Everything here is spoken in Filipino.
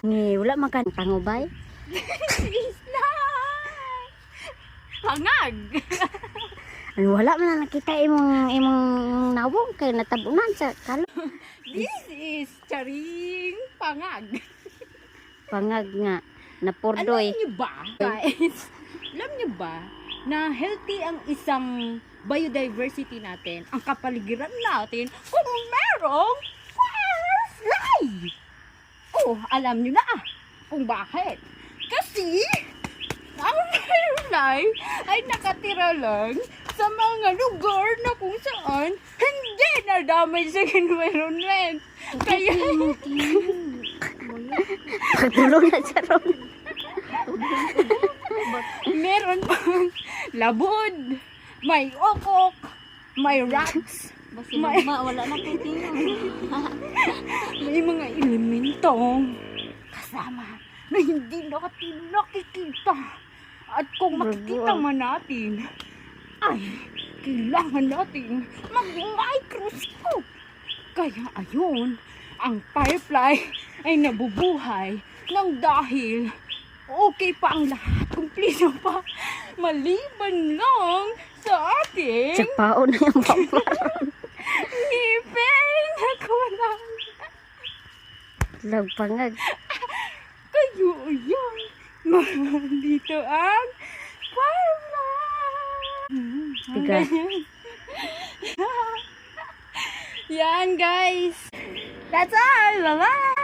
Ni wala man ka tangubay. Hangag. Ano wala man na nakita imong nawong kay natabunan sa kalo. This is charing pangag. Pangag nga napurdoy. Alam niyo ba, guys? Alam niyo ba na healthy ang isang biodiversity natin, ang kapaligiran natin, kung merong firefly? Oh, alam niyo na kung bakit. Kasi ang firefly ay nakatira lang sa mga lugar na kung saan hindi nadamay sa environment. Kaya Pagtulog na sa ron. meron pang labod, may okok, may rats, Basi mama wala na kay tingin. may mga elementong kasama na hindi natin nakikita. At kung makikita man natin, ay kailangan natin mag-microscope. Kaya ayun, ang firefly ay nabubuhay ng dahil okay pa ang lahat, kumpleto pa, maliban lang sa ating Sa paon na yung papa. ngipin na kulang. Lag pangag. Kayo yan, dito ang firefly. Tiga. Yan guys, that's all, bye-bye.